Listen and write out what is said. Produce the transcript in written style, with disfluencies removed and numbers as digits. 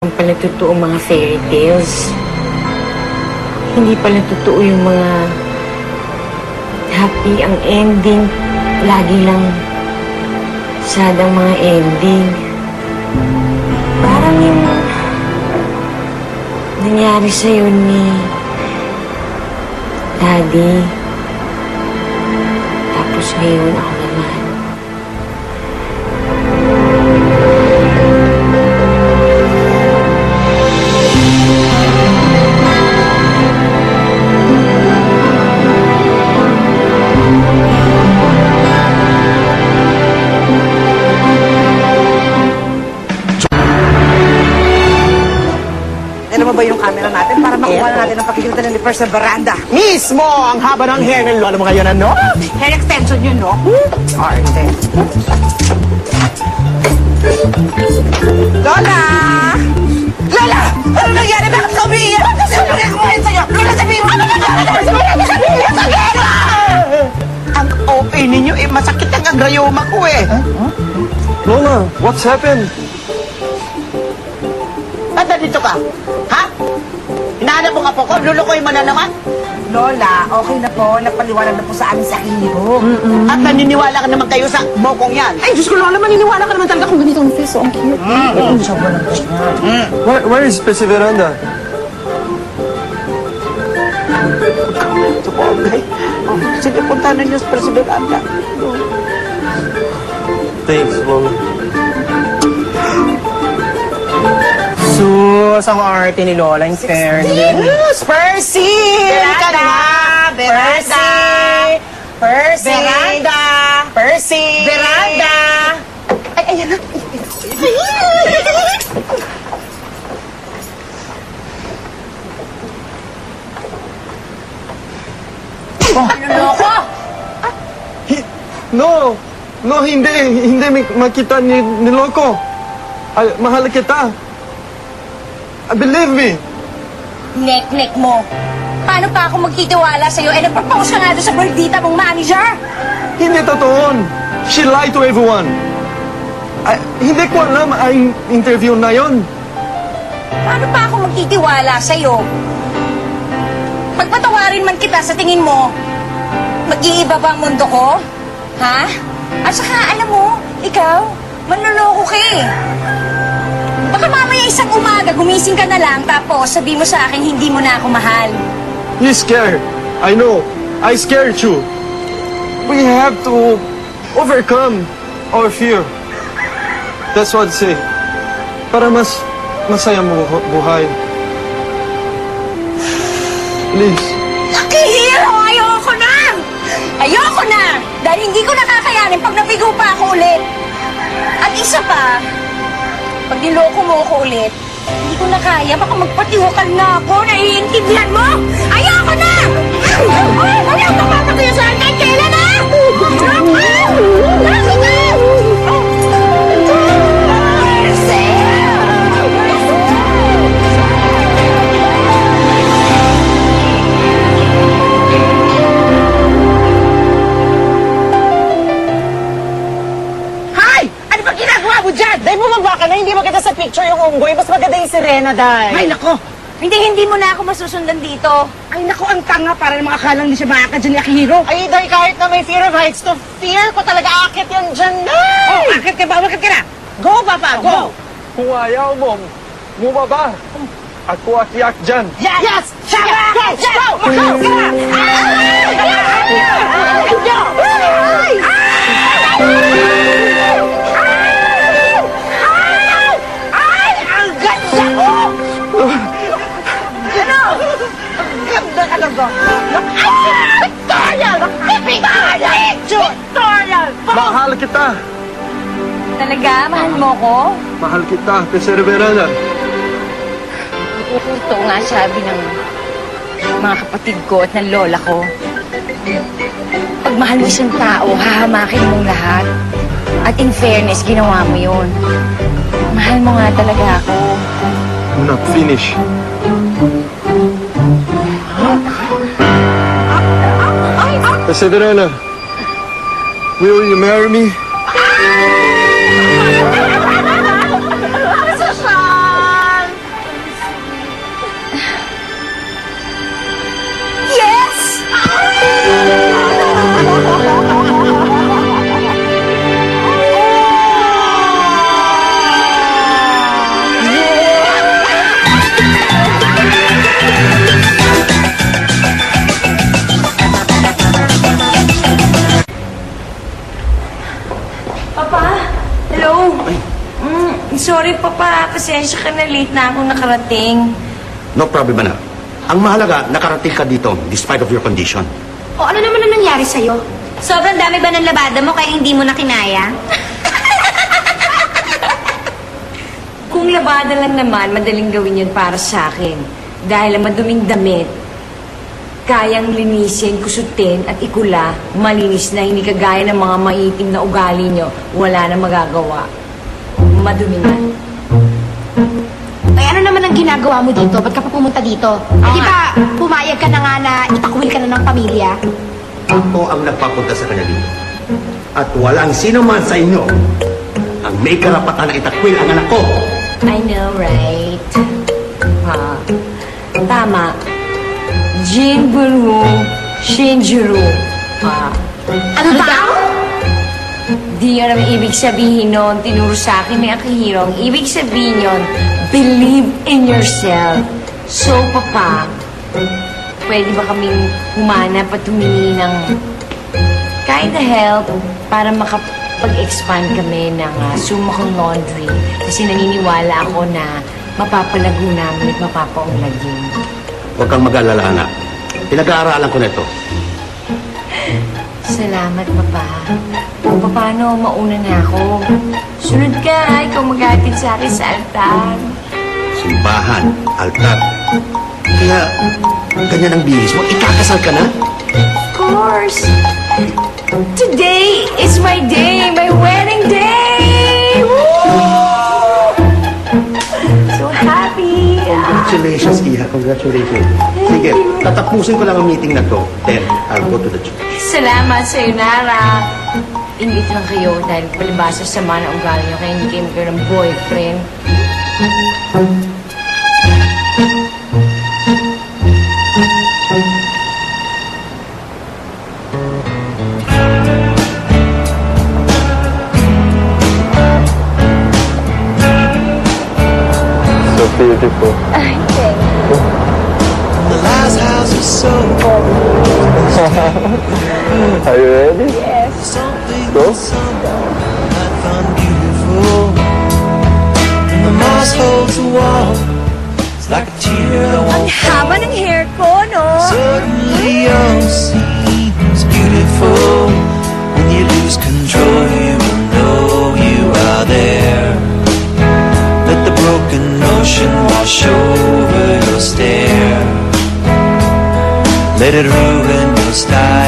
Ang pala totoo mga fairy tales. Hindi pala totoo yung mga happy ang ending. Lagi lang sad ang mga ending. Parang yung nangyari sa'yo ni Daddy. Tapos ngayon ako naman. Ano ba yung camera natin para makuha na natin ang pakikita ni First sa veranda? Mismo! Ang haba ng hair ng lola mo ngayon, ano? Hair extension yun, no? Arte. Lola! Lola! Ano nangyari? Bakit ka umiiyak? Kasi ano nangyari ko ngayon sa'yo? Lola, sabihin mo! Ano nangyari? Sabihin mo! Ang OA ninyo, masakit ang agrayoma ko eh. Lola, what's happened? Ba't nandito ka? Ha? Hinahanap mo nga po ko? Lulukoy mo na naman? Lola, okay na po. Napaliwanag na po sa amin sa hero. At naniniwala ka naman kayo sa mokong yan? Ay, Diyos ko, Lola, maniniwala ka naman talaga kung ganito ang face. So, ang cute. Where is Pesi Veranda? Ito po, okay. Oh, sige, punta na niyo sa Perseveranda. Thanks, Lola. Sus, ang arte ni Lola, in fairness. Yes, Percy! Halika na! Percy! Percy! Veranda! Percy! Veranda! Ay, ayan na. No! No, hindi! Hindi makita ni Loco! Ay, mahal kita! Believe me! Nek-nek mo. Paano pa ako magtitiwala sa'yo? Eh, nag-propose ka nga doon sa baldita mong manager. Hindi totoo! She lied to everyone! Ay, hindi ko alam ang interview na yon. Paano pa ako magtitiwala sa'yo? Pagpatawarin man kita sa tingin mo, mag-iiba ba ang mundo ko? Ha? At saka, alam mo, ikaw, manloloko ka eh. Baka mamaya isang umaga, gumising ka na lang, tapos sabi mo sa akin, hindi mo na ako mahal. You scared. I know. I scared you. We have to overcome our fear. That's what I say. Para mas masaya mo buhay. Please. Lucky hero! Ayoko na! Ayoko na! Dahil hindi ko nakakayanin pag nabigo pa ako ulit. At isa pa, pag niloko mo ako ulit, hindi ko na kaya. Baka magpatiwakal na ako. Naiintindihan mo? Ayoko na! Ayaw ka papatuyo sa akin! Kailan na? Nasa na! Dahil bumaba ka na, hindi maganda sa picture yung unggoy. Mas maganda yung sirena, Day. Ay, nako! Hindi mo na ako masusundan dito. Ay, nako, ang tanga para mga akalang hindi siya makakad dyan ni Akihiro. Ay, Day, kahit na may fear of heights to fear ko talaga akit yan dyan, Day. Oh, akit ka ba? Akit ka na! Go, Papa, go. Kung ayaw mo, bumaba. Ako akiyak dyan. Yes! Shaka! Go! Go! Makaw ka! Ganda ka lang ba? Victoria! Victoria! Victoria! Mahal kita. Talaga? Mahal mo ko? Mahal kita, Pesi Veranda. Ito nga sabi ng mga kapatid ko at ng lola ko. Pag mahal mo isang tao, hahamakin mong lahat. At in fairness, ginawa mo yun. Mahal mo nga talaga ako. I'm not finished. Pesi Veranda, will you marry me? Sorry, Papa. Pasensya ka na. Late na akong nakarating. No problem, anak. Ang mahalaga, nakarating ka dito despite of your condition. O ano naman ang nangyari sa'yo? Sobrang dami ba ng labada mo kaya hindi mo na kinaya? Kung labada lang naman, madaling gawin yun para sa akin. Dahil ang maduming damit, kayang linisin, kusutin at ikula, malinis na hindi kagaya ng mga maitim na ugali nyo, wala na magagawa. Madumi na. Ay, ano naman ang ginagawa mo dito? Ba't ka pa pumunta dito? Di ba, pumayag ka na nga na itakwil ka na ng pamilya? Ako ang nagpapunta sa kanya dito. At walang sino man sa inyo ang may karapatan na itakwil ang anak ko. I know, right? Ha? Tama. Jinburu Shinjuru. Ha? Ano daw? Di yun ang ibig sabihin nun. Tinuro sa akin ni Akihiro. Ang ibig sabihin yun, believe in yourself. So, Papa, pwede ba kaming humanap at humingi ng kind of help para makapag-expand kami ng summa cum laundry? Kasi naniniwala ako na mapapalago namin at mapapaunlad yun. Huwag kang mag-alala, anak. Pinag-aaralan ko na ito. Salamat, Papa. O, paano? Mauna na ako. Sunod ka. Ikaw mag-atid sa akin sa altar. Simbahan, altar. Kaya, ganyan ang bihis mo. Ikakasal ka na? Of course. Today is my day. My wedding day. Woo! So happy. Congratulations, Iha. Congratulations. Sige, tatapusin ko lang ang meeting na to. Then, I'll go to the church. Salamat sa iyo, Nara. Ingit lang kayo dahil palibasa sa sama na ugali niyo kaya hindi kayo magkaroon ng boyfriend. So beautiful. The last house was so Are you ready? something Go. I found beautiful. And the moss holds the wall. It's like a tear I won't Haba ng hair ko, no? Suddenly all seems beautiful. When you lose control, you will know you are there. Let the broken ocean wash over your stare. Let it ruin your style.